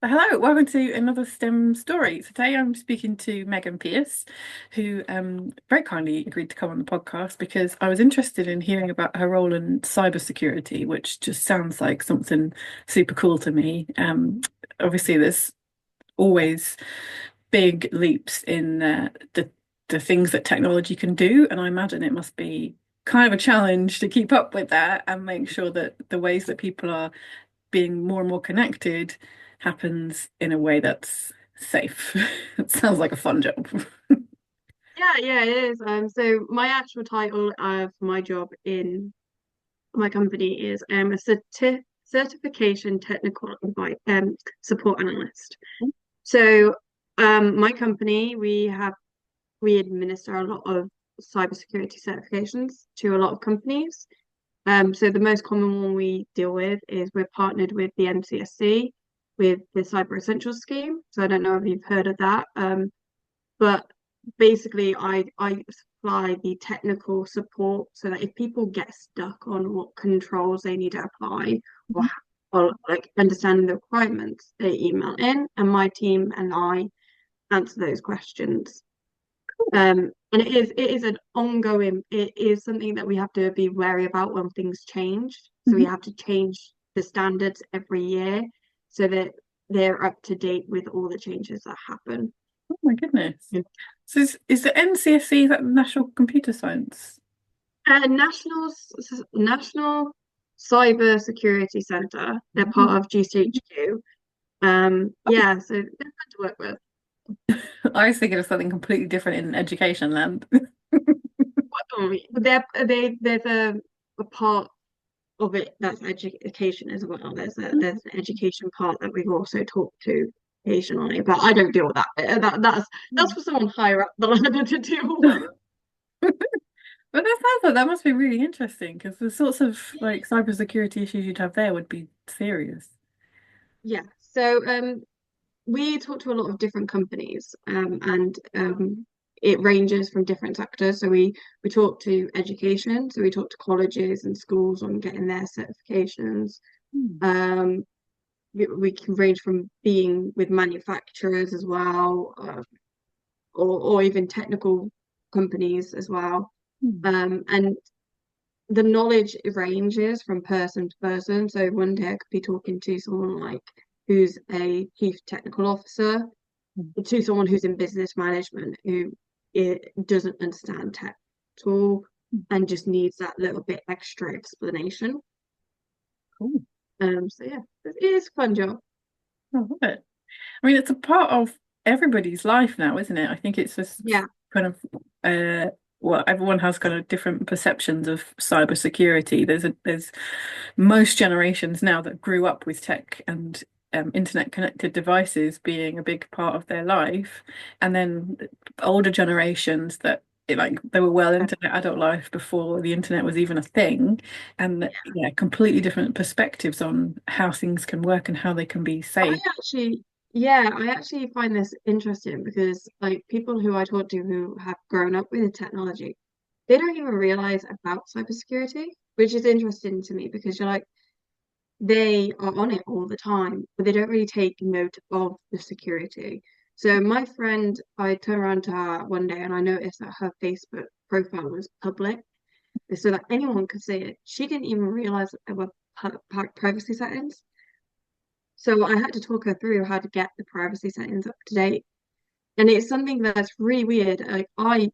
Hello, welcome to another STEM story. Today I'm speaking to Megan Pearce, who very kindly agreed to come on the podcast because I was interested in hearing about her role in cybersecurity, which just sounds like something super cool to me. Obviously, there's always big leaps in the things that technology can do, and I imagine it must be kind of a challenge to keep up with that and make sure that the ways that people are being more and more connected happens in a way that's safe. It sounds like a fun job. Yeah, it is. So my actual title of my job in my company is a certification technical support analyst. So my company we administer a lot of cybersecurity certifications to a lot of companies. So the most common one we deal with is we're partnered with the NCSC with the Cyber Essentials scheme. So I don't know if you've heard of that. But basically, I supply the technical support so that if people get stuck on what controls they need to apply or, or like understanding the requirements, they email in, and my team and I answer those questions. And it is an ongoing, it is something that we have to be wary about when things change. So we Mhm. have to change the standards every year so that they're up to date with all the changes that happen. Oh my goodness. So is the NCSC that National Computer Science? National Cyber Security Centre. They're Mhm. part of GCHQ. Yeah, so they're fun to work with. I was thinking of something completely different in education land. There's a part of it that's education as well. There's an education part that we've also talked to occasionally, but I don't deal with that bit. That's for someone higher up the ladder to deal with. But that sounds like that must be really interesting because the sorts of like cybersecurity issues you'd have there would be serious. Yeah. So we talk to a lot of different companies, and it ranges from different sectors. So we talk to education, so we talk to colleges and schools on getting their certifications. Hmm. Um, we can range from being with manufacturers as well, or even technical companies as well. Hmm. And the knowledge ranges from person to person. So one day I could be talking to someone like who's a chief technical officer to someone who's in business management who it doesn't understand tech at all and just needs that little bit extra explanation. Cool. So yeah, it is a fun job. I love it. I mean, it's a part of everybody's life now, isn't it? I think it's just Yeah. kind of well, everyone has kind of different perceptions of cybersecurity. There's most generations now that grew up with tech and internet connected devices being a big part of their life, and then older generations that like they were well into their adult life before the internet was even a thing, and yeah, completely different perspectives on how things can work and how they can be I safe. actually, yeah, I actually find this interesting because like people who I talk to who have grown up with the technology, they don't even realize about cybersecurity, which is interesting to me because you're like, they are on it all the time, but they don't really take note of the security. So my friend, I turned around to her one day and I noticed that her Facebook profile was public so that anyone could see it. She didn't even realize that there were privacy settings. So I had to talk her through how to get the privacy settings up to date. And it's something that's really weird. Like I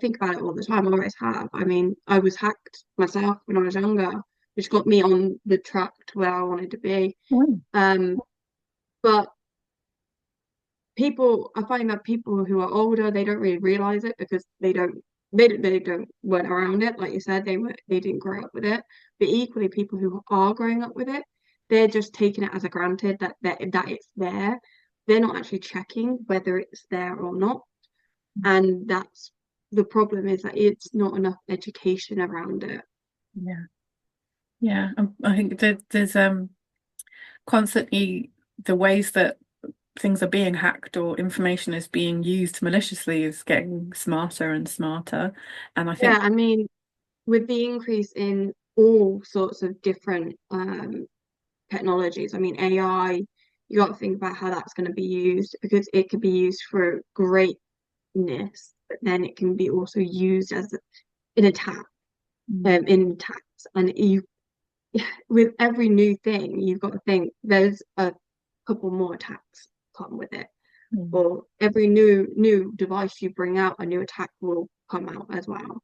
think about it all the time. I always have. I mean, I was hacked myself when I was younger, which got me on the track to where I wanted to be. Mm. Um, but I find that people who are older, they don't really realize it because they don't weren't around it. Like you said, they didn't grow up with it. But equally, people who are growing up with it, they're just taking it as a granted that it's there. They're not actually checking whether it's there or not. And that's the problem is that it's not enough education around it. Yeah, yeah. I think there's constantly the ways that things are being hacked or information is being used maliciously is getting smarter and smarter. And I Yeah, think, I mean, with the increase in all sorts of different technologies. I mean, AI, you got to think about how that's going to be used, because it could be used for greatness, but then it can be also used as an attack, Mm. in attacks. And you, with every new thing, you've got to think there's a couple more attacks come with it, Mm. or every new device you bring out, a new attack will come out as well.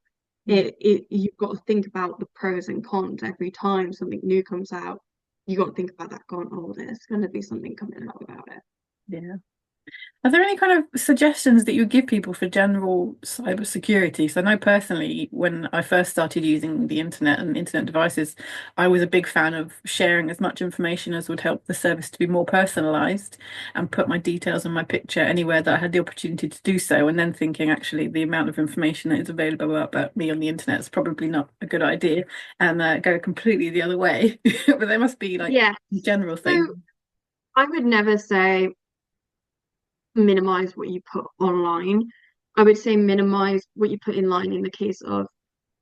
Mm. It you've got to think about the pros and cons every time something new comes out. You got to think about that going, oh, there's going to be something coming out about it. Yeah. Are there any kind of suggestions that you would give people for general cybersecurity? So I know personally, when I first started using the internet and internet devices, I was a big fan of sharing as much information as would help the service to be more personalized and put my details and my picture anywhere that I had the opportunity to do so. And then thinking, actually, the amount of information that is available about me on the internet is probably not a good idea, and go completely the other way. But there must be like Yeah. general things. So I would never say minimize what you put online. I would say minimize what you put in line in the case of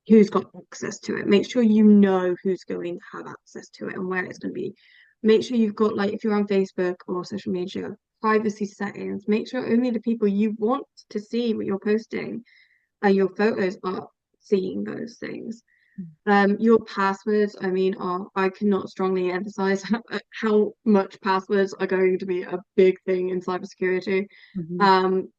who's got access to it. Make sure you know who's going to have access to it and where it's going to be. Make sure you've got, like, if you're on Facebook or social media, privacy settings. Make sure only the people you want to see what you're posting and your photos are seeing those things. Your passwords, I mean, I cannot strongly emphasize how much passwords are going to be a big thing in cybersecurity. Mhm. Um,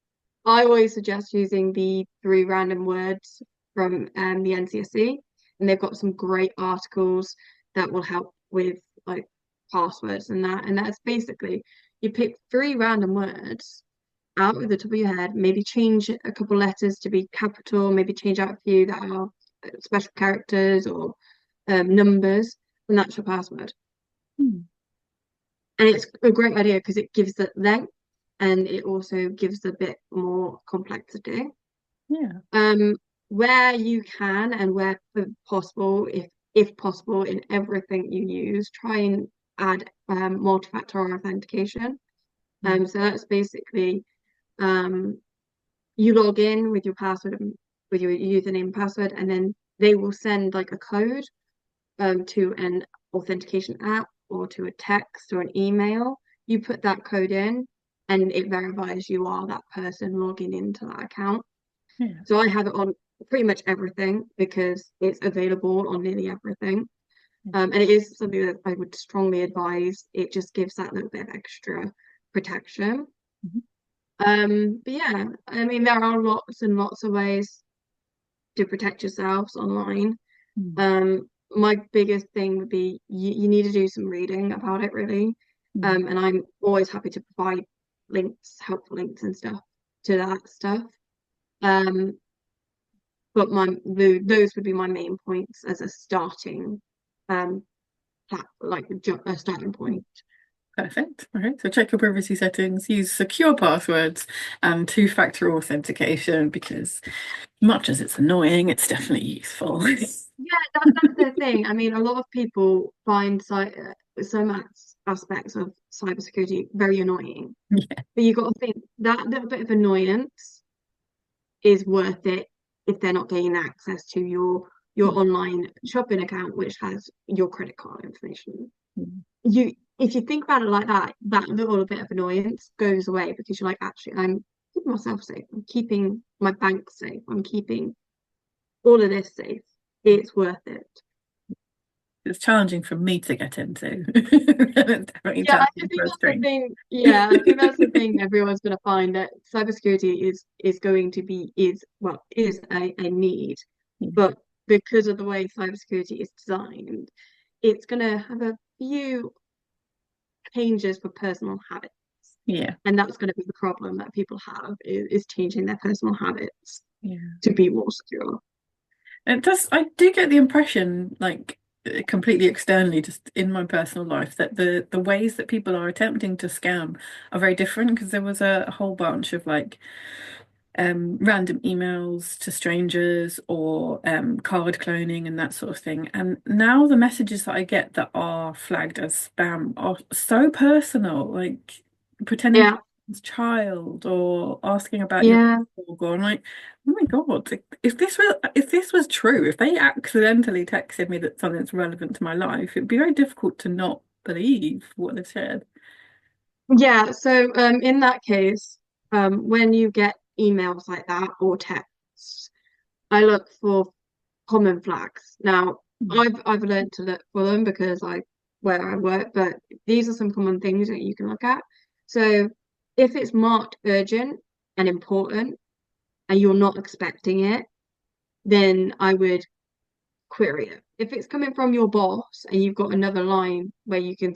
I always suggest using the three random words from the NCSC, and they've got some great articles that will help with like passwords and that. And that's basically you pick three random words out of the top of your head, maybe change a couple letters to be capital, maybe change out a few that are special characters or numbers, and that's your password. Hmm. And it's a great idea because it gives it length and it also gives a bit more complexity. Yeah. Um, where you can and where possible, if possible, in everything you use, try and add multi-factor authentication. Mm. So that's basically um, you log in with your password and with your username and password, and then they will send like a code to an authentication app or to a text or an email. You put that code in, and it verifies you are that person logging into that account. Yeah. So I have it on pretty much everything because it's available on nearly everything. And it is something that I would strongly advise. It just gives that little bit of extra protection. Mhm. But yeah, I mean, there are lots and lots of ways to protect yourselves online. Mm. My biggest thing would be you need to do some reading about it, really. Mm. And I'm always happy to provide links, helpful links and stuff to that stuff. Um, but those would be my main points as a starting um a starting point. Perfect. Okay, so check your privacy settings, use secure passwords and two-factor authentication because much as it's annoying, it's definitely useful. Yeah, that's the thing. I mean, a lot of people find some aspects of cybersecurity very annoying, Yeah. but you got to think that little bit of annoyance is worth it if they're not gaining access to your online shopping account, which has your credit card information. Mm. You, if you think about it like that, that little bit of annoyance goes away because you're like, actually, I'm keeping myself safe. I'm keeping my bank safe. I'm keeping all of this safe. It's worth it. It's challenging for me to get into. It's definitely Yeah, I challenging think for a that's the string. thing. Yeah, I think that's the thing everyone's going to find that cybersecurity is going to be is a need, but because of the way cybersecurity is designed, it's going to have a few changes for personal habits, Yeah. and that's going to be the problem that people have is changing their personal habits Yeah. to be more secure. It does, I do get the impression, like completely externally, just in my personal life, that the ways that people are attempting to scam are very different because there was a whole bunch of like random emails to strangers or card cloning and that sort of thing. And now the messages that I get that are flagged as spam are so personal, like pretending to Yeah, be someone's child or asking about your yeah, dog, or I'm like, oh my God, if this was true, if they accidentally texted me that something's relevant to my life, it'd be very difficult to not believe what they've said. Yeah, so in that case, when you get emails like that or texts, I look for common flags. Now, Mm. I've learned to look for them because I where I work, but these are some common things that you can look at. So if it's marked urgent and important and you're not expecting it, then I would query it. If it's coming from your boss and you've got another line where you can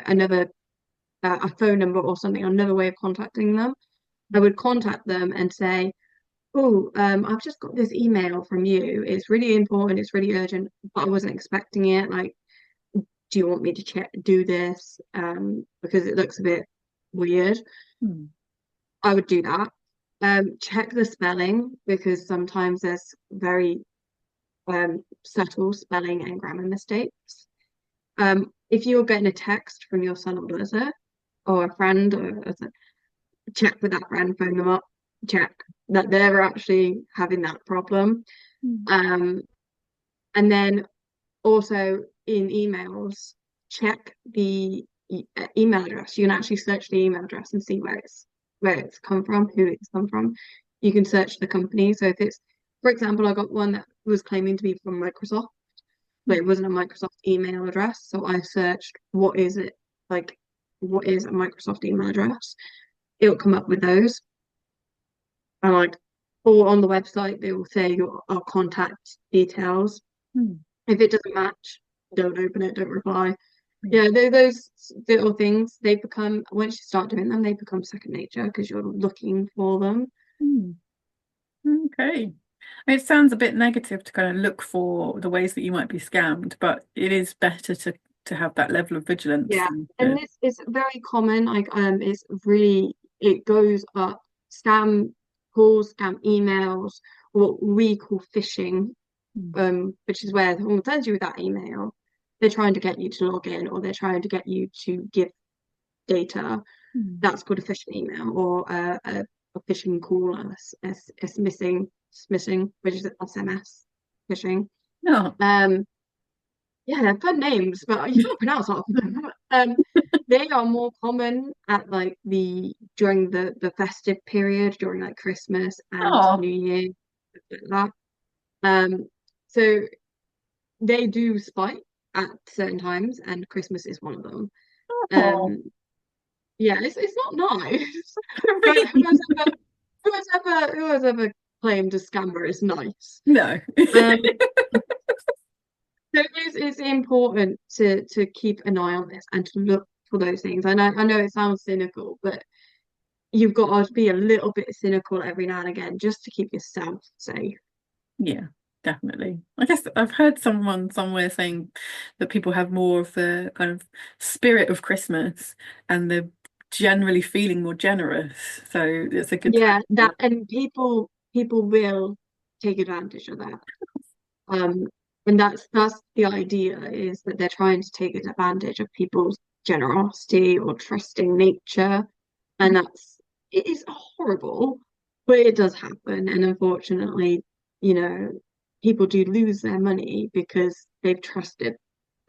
another a phone number or something, another way of contacting them, I would contact them and say, "Oh, I've just got this email from you. It's really important. It's really urgent, but I wasn't expecting it. Like, do you want me to do this? Because it looks a bit weird." Mm. I would do that. Check the spelling because sometimes there's very subtle spelling and grammar mistakes. If you're getting a text from your son or daughter or a friend, check with that friend, phone them up, check that they're actually having that problem. Mm. Um, and then also in emails, check the email address. You can actually search the email address and see where it's come from, who it's come from. You can search the company. So if it's, for example, I got one that was claiming to be from Microsoft, but it wasn't a Microsoft email address. So I searched what is it like, what is a Microsoft email address? It'll come up with those. And like, or on the website, they will say our contact details. Mm. If it doesn't match, don't open it, don't reply. Yeah. Yeah, those little things, they become, once you start doing them, they become second nature because you're looking for them. Mm. Okay. It sounds a bit negative to kind of look for the ways that you might be scammed, but it is better to have that level of vigilance Yeah. and And this is very common. Like, it's really, it goes up. Scam calls, scam emails, what we call phishing, mm. which is where someone sends you that email. They're trying to get you to log in or they're trying to get you to give data. Mm. That's called a phishing email or a phishing call, a smishing, which is SMS phishing. No. Um, yeah, they're fun names, but you can't pronounce half of them. They are more common at like the during the festive period, during like Christmas and Oh. New Year, like that. So they do spike at certain times, and Christmas is one of them. Oh. Um, yeah, it's not nice, but Really? who has ever claimed a scammer is nice. No. Um, so it's important to keep an eye on this and to look for those things. I know it sounds cynical, but you've got to be a little bit cynical every now and again just to keep yourself safe. Yeah, definitely. I guess I've heard someone somewhere saying that people have more of the kind of spirit of Christmas and they're generally feeling more generous. So it's a good time Yeah, to, that and people will take advantage of that. Um, and that's the idea is that they're trying to take advantage of people's generosity or trusting nature, and it is horrible, but it does happen. And unfortunately, you know, people do lose their money because they've trusted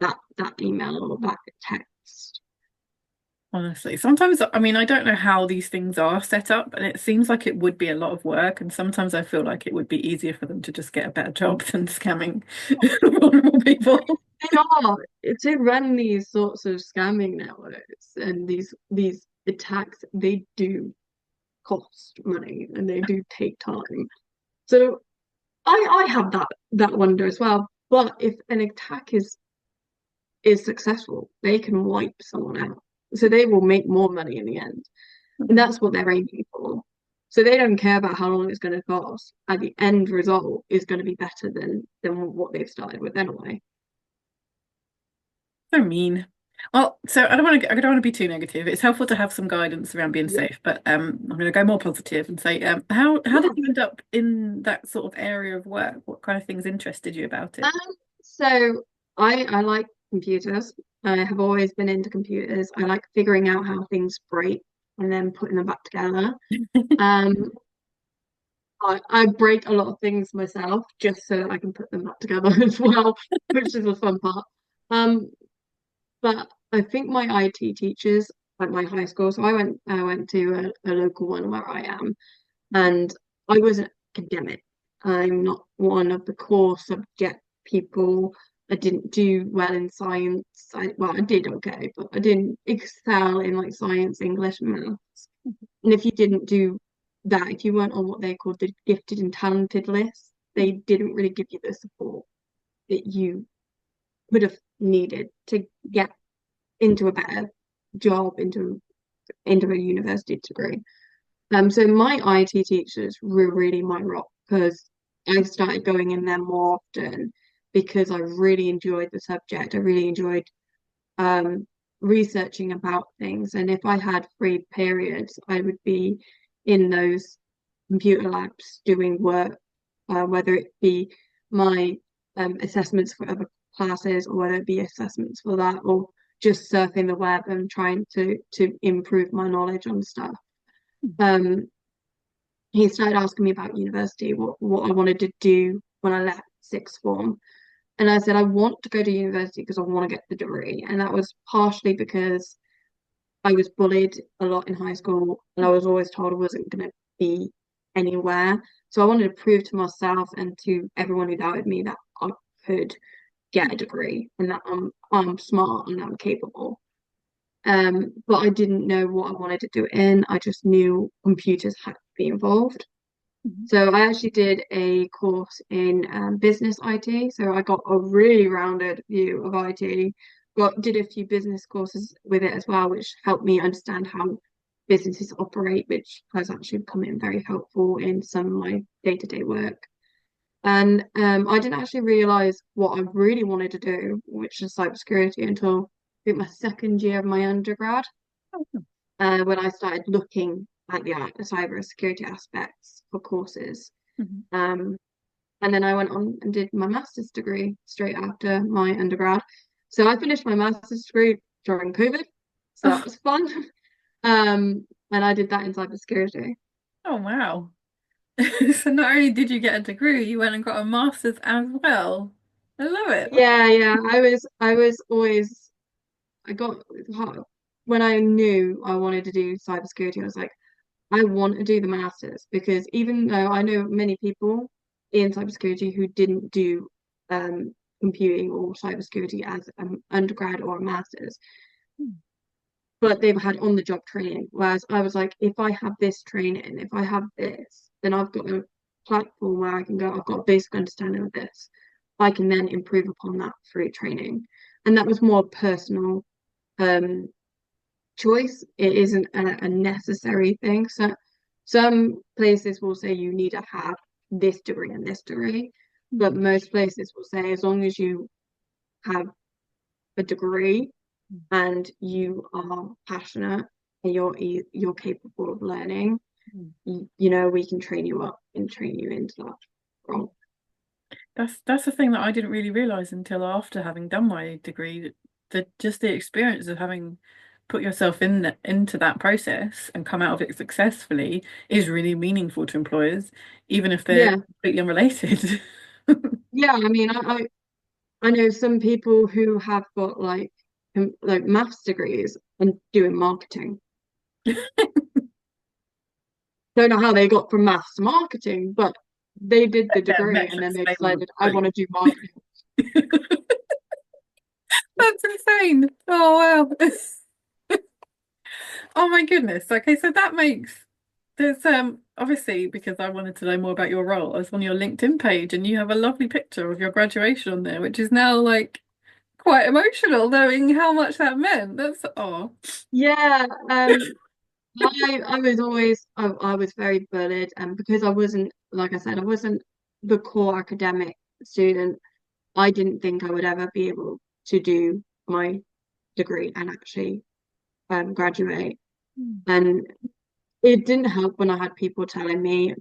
that email or that text. honestly. Sometimes, I mean, I don't know how these things are set up, and it seems like it would be a lot of work. And sometimes I feel like it would be easier for them to just get a better job than scamming vulnerable people. They are to run these sorts of scamming networks and these attacks. They do cost money and they do take time. So I have that wonder as well. But if an attack is successful, they can wipe someone out. So they will make more money in the end. And that's what they're aiming for. So they don't care about how long it's going to cost. And the end result is going to be better than what they've started with anyway. So mean. Well, so I don't want to be too negative. It's helpful to have some guidance around being Yeah. safe, but I'm going to go more positive and say, how did Yeah. you end up in that sort of area of work? What kind of things interested you about Um, it? so I like computers. I have always been into computers. I like figuring out how things break and then putting them back together. Um, I break a lot of things myself just so that I can put them back together as well, which is the fun part. Um, but I think my IT teachers at my high school. So I went to a local one where I am, and I wasn't academic. I'm not one of the core subject people. I didn't do well in science. Well, I did okay, but I didn't excel in like science, English, and maths. And if you didn't do that, if you weren't on what they called the gifted and talented list, they didn't really give you the support that you would have needed to get into a better job, into a university degree. So my IT teachers were really my rock because I started going in there more often because I really enjoyed the subject. I really enjoyed um, researching about things. And if I had free periods, I would be in those computer labs doing work, whether it be my assessments for other classes or whether it be assessments for that or just surfing the web and trying to improve my knowledge on stuff. Um, he started asking me about university, what I wanted to do when I left sixth form. And I said, I want to go to university because I want to get the degree. And that was partially because I was bullied a lot in high school and I was always told I wasn't going to be anywhere. So I wanted to prove to myself and to everyone who doubted me that I could get a degree and that I'm smart and I'm capable. But I didn't know what I wanted to do it in. I just knew computers had to be involved. Mhm. So I actually did a course in business IT. So I got a really rounded view of IT. Did a few business courses with it as well, which helped me understand how businesses operate, which has actually come in very helpful in some of my day-to-day work. And I didn't actually realize what I really wanted to do, which is cybersecurity, until I think my second year of my undergrad, when I started looking at the cybersecurity aspects for courses. Mhm. Um, and then I went on and did my master's degree straight after my undergrad. So I finished my master's degree during COVID, so that Oh, was fun. And I did that in cybersecurity. oh wow. So not only did you get a degree, you went and got a master's as well. I love it. Yeah. I was always I got when I knew I wanted to do cybersecurity, I was like, I want to do the masters because even though I know many people in cybersecurity who didn't do um, computing or cybersecurity as an undergrad or a master's, but they've had on-the-job training. Whereas I was like, if I have this training, if I have this, then I've got a platform where I can go, I've got a basic understanding of this. I can then improve upon that through training. And that was more personal um, choice. It isn't a necessary thing. So some places will say you need to have this degree and this degree, but most places will say as long as you have a degree and you are passionate and you're capable of learning, we can train you up and train you into that role. That's the thing that I didn't really realize until after having done my degree, that just the experience of having put yourself into that process and come out of it successfully is really meaningful to employers, even if they're Yeah, completely unrelated. yeah. I mean, I know some people who have got like maths degrees and doing marketing. Don't know how they got from maths to marketing, but they did the Their degree and then metrics they failing. decided I want to do marketing. That's insane. Oh wow. Oh my goodness. Okay, so that makes there's obviously because I wanted to know more about your role, I was on your LinkedIn page and you have a lovely picture of your graduation on there, which is now like quite emotional knowing how much that meant. That's oh. Yeah, I was always I was very bullied, and because I wasn't, like I said, I wasn't the core academic student. I didn't think I would ever be able to do my degree and actually graduate. And it didn't help when I had people telling me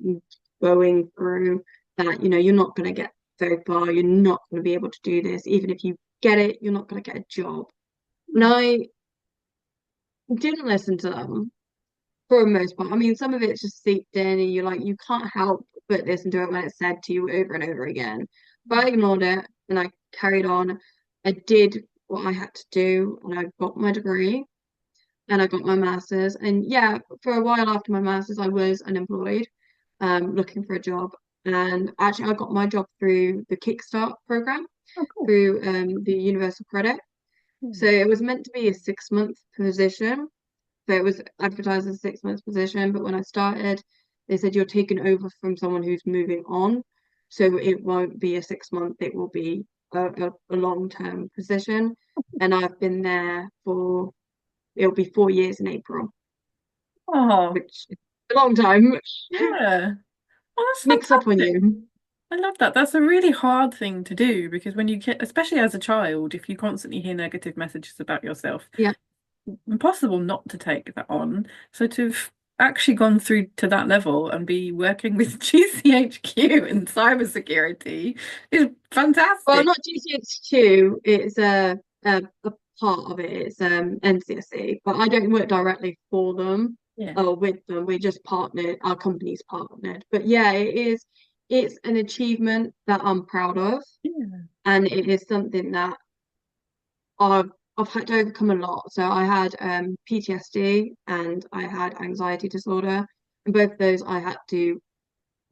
going through that, you're not going to get very far, you're not going to be able to do this. Even if you get it, you're not going to get a job. And I didn't listen to them for the most part. I mean, some of it's just seeped in, and you're like, you can't help but listen to it when it's said to you over and over again. But I ignored it and I carried on. I did what I had to do, and I got my degree. and I got my master's. And yeah, for a while after my master's, I was unemployed, looking for a job. And actually, I got my job through the Kickstart program Oh, cool. through the Universal Credit. So Hmm. it was meant to be a 6 month position. So it was advertised as a 6 month position, but when I started, they said you're taking over from someone who's moving on. So it won't be a 6 month, it will be a long-term position. And I've been there for, it'll be 4 years in April, Oh, which is a long time. yeah. Oh, that's Sneaks up on fantastic. you. I love that. That's a really hard thing to do because when you get, especially as a child, if you constantly hear negative messages about yourself, Yeah. impossible not to take that on. So to have actually gone through to that level and be working with GCHQ in cybersecurity is Well, fantastic. not GCHQ, it's a part of it. It's NCSE, but I don't work directly for them Yeah. or with them. We just partnered, our company's partnered. But yeah, it's an achievement that I'm proud of, Yeah. and it is something that I've I've had to overcome a lot. So I had PTSD and I had anxiety disorder, and both of those I had to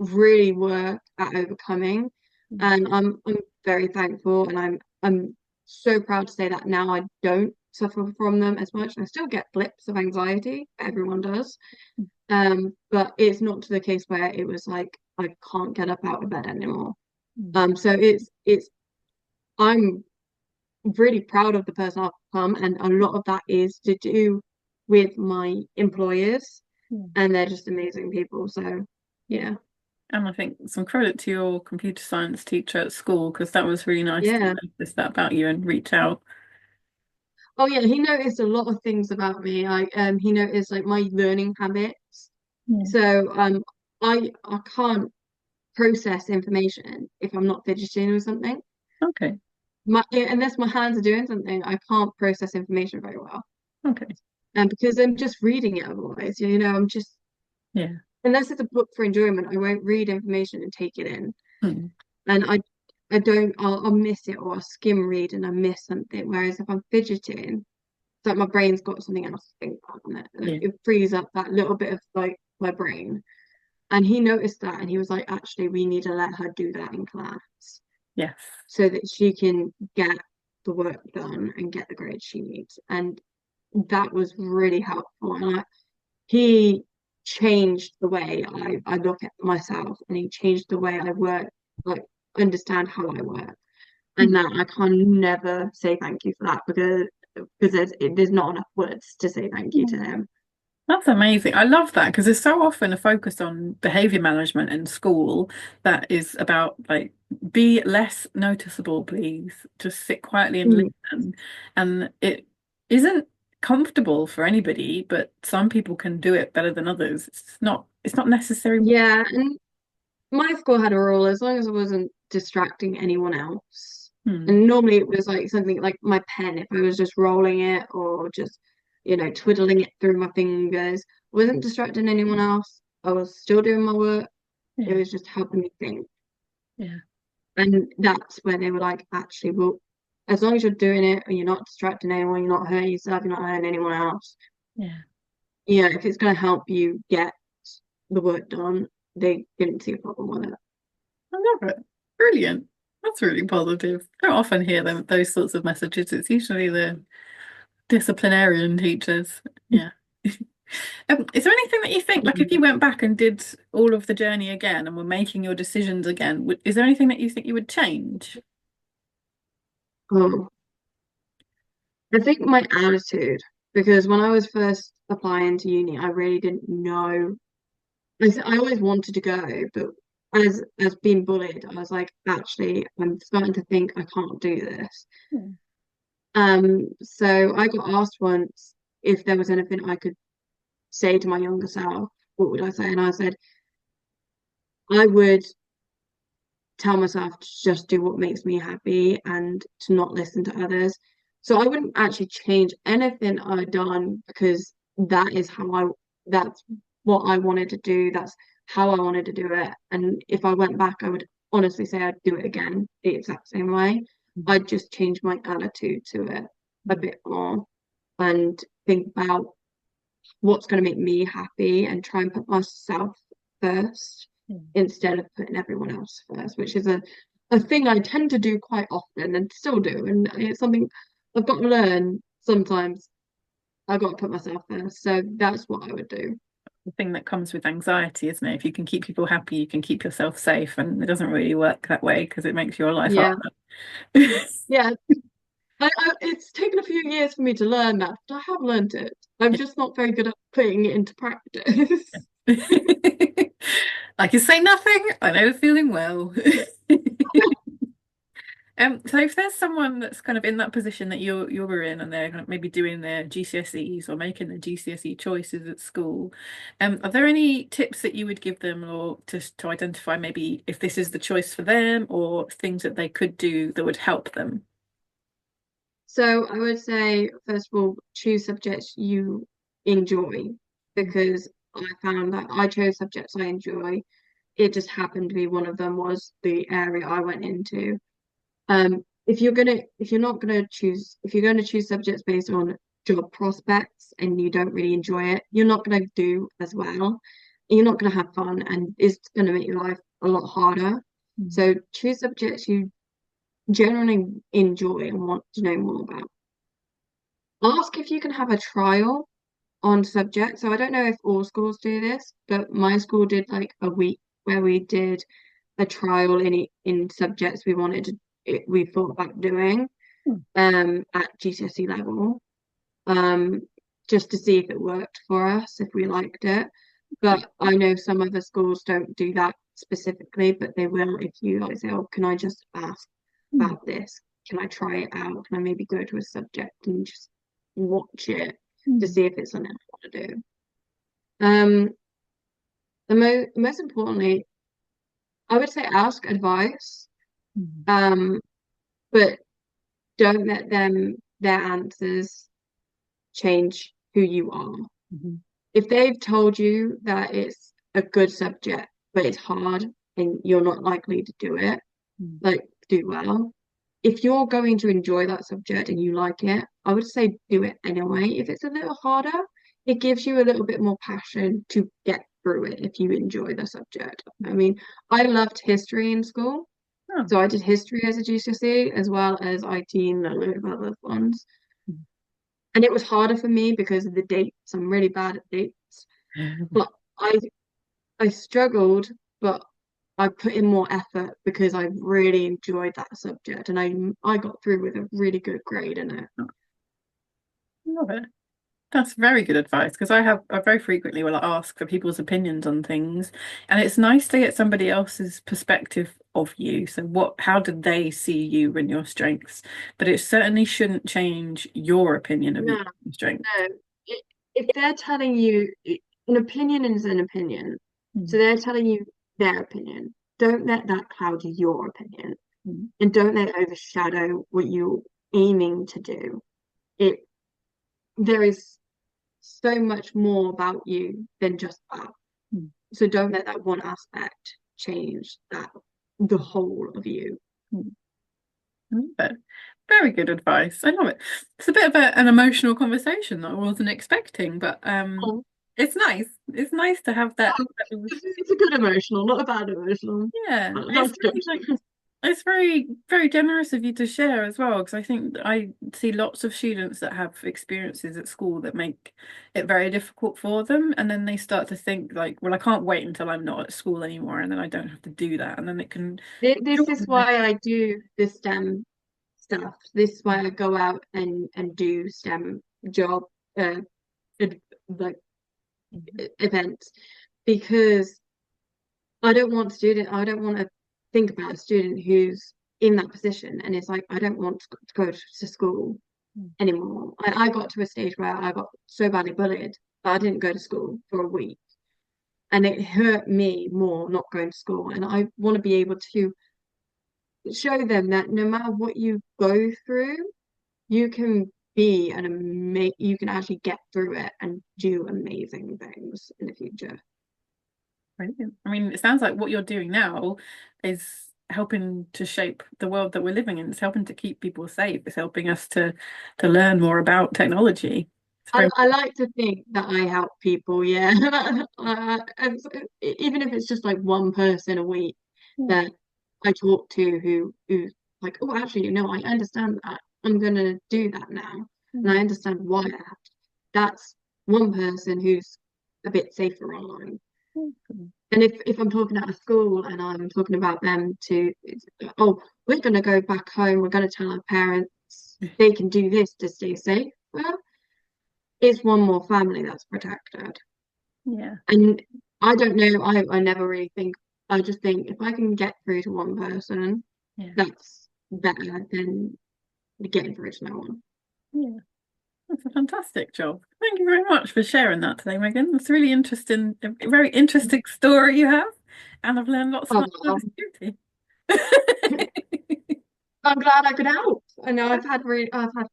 really work at overcoming. And I'm very thankful, and I'm so proud to say that now I don't suffer from them as much. I still get blips of anxiety, everyone does. But it's not to the case where it was like I can't get up out of bed anymore. So it's I'm really proud of the person I've become, and a lot of that is to do with my employers, Yeah. and they're just amazing people. So Yeah. yeah, And I think some credit to your computer science teacher at school because that was really nice to yeah. notice that about you and reach out. Oh yeah, he noticed a lot of things about me. He noticed like my learning habits. Yeah. So I can't process information if I'm not fidgeting with something. Okay. Unless my hands are doing something, I can't process information very well. Okay. And because I'm just reading it otherwise, I'm just Yeah. unless it's a book for enjoyment, I won't read information and take it in. Hmm. And I don't I'll miss it, or I'll skim read and I miss something. Whereas if I'm fidgeting, it's like my brain's got something else to think about on it. Yeah. It frees up that little bit of like my brain. And he noticed that and he was like, actually, we need to let her do that in class Yes. so that she can get the work done and get the grades she needs. And that was really helpful. And he changed the way I look at myself, and he changed the way I work, like understand how I work. And that I can never say thank you for that because there's not enough words to say thank you to Hmm. him. That's amazing. I love that because there's so often a focus on behavior management in school that is about like be less noticeable, please. Just sit quietly and Mm. listen. And it isn't comfortable for anybody, but some people can do it better than others. It's not necessary. Yeah, and my school had a rule as long as I wasn't distracting anyone else. Hmm. And normally it was like something like my pen, if I was just rolling it or just, twiddling it through my fingers, I wasn't distracting anyone else. I was still doing my work. It Yeah. was just helping me think. Yeah. And that's where they were like, actually, well, as long as you're doing it and you're not distracting anyone, you're not hurting yourself, you're not hurting anyone else, Yeah. if it's going to help you get the work done, they didn't see a problem with it. I love it. Brilliant. That's really positive. I don't often hear them those sorts of messages. It's usually the disciplinarian teachers. Yeah. Is there anything that you think, like, if you went back and did all of the journey again and were making your decisions again, is there anything that you think you would change? Oh, I think my attitude, because when I was first applying to uni, I really didn't know. I always wanted to go, but as being bullied, I was like, actually, I'm starting to think I can't do this. Hmm. So I got asked once if there was anything I could say to my younger self. What would I say? And I said, I would tell myself to just do what makes me happy and to not listen to others. So I wouldn't actually change anything I'd done because that is that's what I wanted to do. That's how I wanted to do it. And if I went back, I would honestly say I'd do it again the exact same way. I'd just change my attitude to it a Yeah. bit more and think about what's going to make me happy and try and put myself first Mm. instead of putting everyone else first, which is a thing I tend to do quite often and still do. And it's something I've got to learn sometimes. I've got to put myself first. So that's what I would do. The thing that comes with anxiety, isn't it? If you can keep people happy, you can keep yourself safe, and it doesn't really work that way because it makes your life Yeah. harder. Yeah. It's taken a few years for me to learn that, but I have learned it. I'm just not very good at putting it into practice. I can say nothing. I know the feeling well. So if there's someone that's kind of in that position that you were in, and they're kind of maybe doing their GCSEs or making their GCSE choices at school, are there any tips that you would give them, or to identify maybe if this is the choice for them, or things that they could do that would help them? So I would say, first of all, choose subjects you enjoy because I found that I chose subjects I enjoy. It just happened to be one of them was the area I went into. If you're not gonna choose, if you're going to choose subjects based on job prospects and you don't really enjoy it, you're not going to do as well. You're not going to have fun, and it's going to make your life a lot harder. Mm. So choose subjects you generally enjoy and want to know more about. Ask if you can have a trial on subjects. So I don't know if all schools do this, but my school did like a week where we did a trial in subjects we wanted to we thought about doing Mm. at GCSE level um just to see if it worked for us, if we liked it. But I know some other schools don't do that specifically, but they will if you like say, oh, can I just ask Mm. about this? Can I try it out? Can I maybe go to a subject and just watch it to Mm. see if it's something I want to do? Um, most importantly, I would say ask advice, Mm. um, but don't let their answers change who you are. Mhm. If they've told you that it's a good subject, but it's hard and you're not likely to do it, Mm. like do well. If you're going to enjoy that subject and you like it, I would say do it anyway. If it's a little harder, it gives you a little bit more passion to get through it if you enjoy the subject. I mean, I loved history in school. Oh. So I did history as a GCSE as well as IT and a load of other ones. And it was harder for me because of the dates. I'm really bad at dates. Mm. But I struggled, but I put in more effort because I really enjoyed that subject and I got through with a really good grade in it. Love it. That's very good advice because I very frequently will ask for people's opinions on things, and it's nice to get somebody else's perspective of you. So how did they see you and your strengths? But it certainly shouldn't change your opinion of your No, strengths. no. If they're telling you an opinion is an opinion, so Mm. they're telling you their opinion. Don't let that cloud your opinion, Mm. and don't let it overshadow what you're aiming to do. It there is so much more about you than just that. Mm. So don't let that one aspect change that the whole of you. Mm. I love it. Very good advice. I love it. It's a bit of an emotional conversation that I wasn't expecting, but Oh, it's nice. It's nice to have that. it's a good emotional, not a bad emotional. Yeah, it's That's really like good. it's very, very generous of you to share as well, because I think I see lots of students that have experiences at school that make it very difficult for them, and then they start to think like, well, I can't wait until I'm not at school anymore, and then I don't have to do that, and then it can. This is why I do the STEM stuff. This is why I go out and do STEM job uh, ed- like events because I don't want to think about a student who's in that position and it's like I don't want to go to school anymore. I got to a stage where I got so badly bullied that I didn't go to school for a week. And it hurt me more not going to school. And I want to be able to show them that no matter what you go through, you can be you can actually get through it and do amazing things in the future. Brilliant. I mean, it sounds like what you're doing now is helping to shape the world that we're living in. It's helping to keep people safe. It's helping us to learn more about technology. I like to think that I help people, yeah. Even if it's just like one person a week Yeah. that I talk to who's like, oh, actually, I understand that. I'm gonna do that now, and I Mm. understand why I have to. That's one person who's a bit safer online. Mm. And if I'm talking at a school and I'm talking about them oh, we're gonna go back home, we're gonna tell our parents they can do this to stay safe. Well, it's one more family that's protected. Yeah. And I don't know, I never really think, I just think if I can get through to one person, Yeah. that's better than getting through to no one. Yeah. That's a fantastic job. Thank you very much for sharing that today, Megan. It's really interesting, a very interesting story you have, and I've learned lots Oh, about well, cybersecurity. I'm glad I could help. I know I've had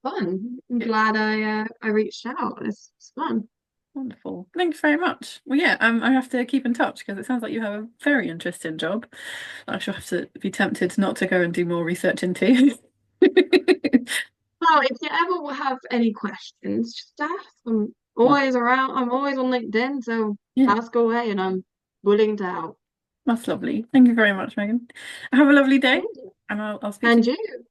fun. I'm glad I reached out. It's fun. Wonderful. Thanks very much. Well, yeah, I have to keep in touch because it sounds like you have a very interesting job. I shall have to be tempted not to go and do more research into. Well, if you ever will have any questions, just ask. I'm Well, always around. I'm always on LinkedIn, so yeah, ask away, and I'm willing to help. that's lovely. Thank you very much, Megan. Have a lovely day, Thank you. and I'll speak to And you. you.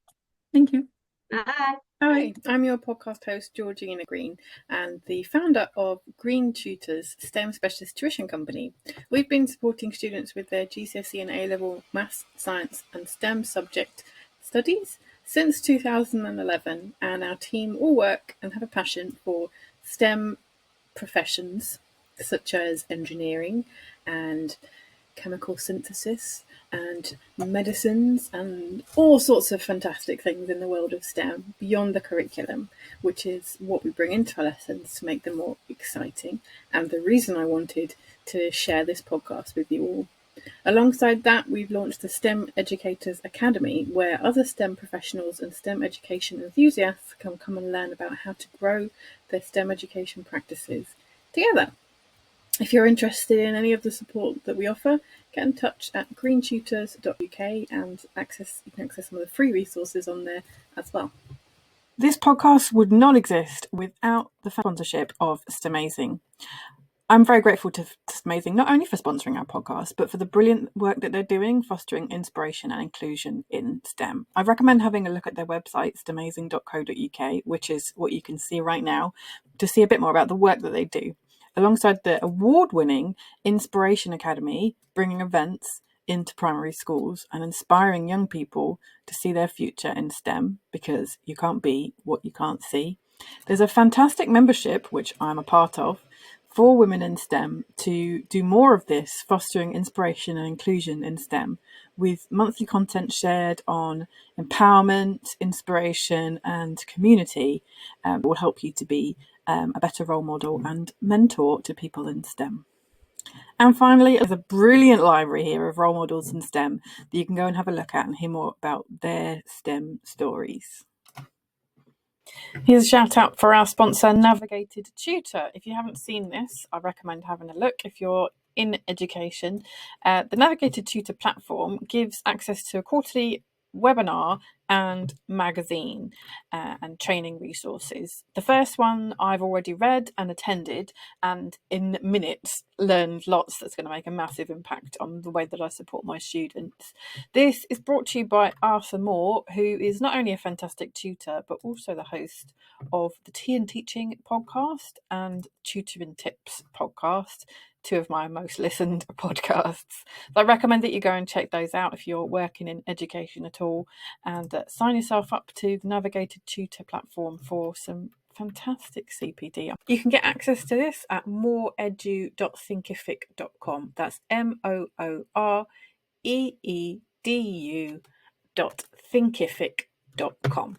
Thank you. Bye. Hi, I'm your podcast host, Georgina Green, and the founder of Green Tutors, STEM specialist tuition company. We've been supporting students with their GCSE and A-level maths, science, and STEM subject studies since 2011, and our team all work and have a passion for STEM professions such as engineering and chemical synthesis and medicines and all sorts of fantastic things in the world of STEM beyond the curriculum, which is what we bring into our lessons to make them more exciting. And the reason I wanted to share this podcast with you all. Alongside that, we've launched the STEM Educators Academy, where other STEM professionals and STEM education enthusiasts can come and learn about how to grow their STEM education practices together. If you're interested in any of the support that we offer, get in touch at greentutors.uk and you can access some of the free resources on there as well. This podcast would not exist without the sponsorship of STEMazing. I'm very grateful to STEMazing, not only for sponsoring our podcast, but for the brilliant work that they're doing, fostering inspiration and inclusion in STEM. I recommend having a look at their website, stemazing.co.uk, which is what you can see right now, to see a bit more about the work that they do. Alongside the award-winning Inspiration Academy, bringing events into primary schools and inspiring young people to see their future in STEM, because you can't be what you can't see. There's a fantastic membership, which I'm a part of, for women in STEM to do more of this, fostering inspiration and inclusion in STEM, with monthly content shared on empowerment, inspiration, and community. Will help you to be a better role model and mentor to people in STEM. And finally, there's a brilliant library here of role models in STEM that you can go and have a look at and hear more about their STEM stories. Here's a shout out for our sponsor, Navigated Tutor. If you haven't seen this, I recommend having a look if you're in education. The Navigated Tutor platform gives access to a quarterly webinar and magazine and training resources. The first one I've already read and attended, and in minutes learned lots that's going to make a massive impact on the way that I support my students. This is brought to you by Arthur Moore, who is not only a fantastic tutor but also the host of the Tea and Teaching podcast and Tutoring Tips podcast, two of my most listened podcasts. So I recommend that you go and check those out if you're working in education at all, and sign yourself up to the Navigated Tutor platform for some fantastic CPD. You can get access to this at mooreedu.thinkific.com. That's mooreedu.thinkific.com.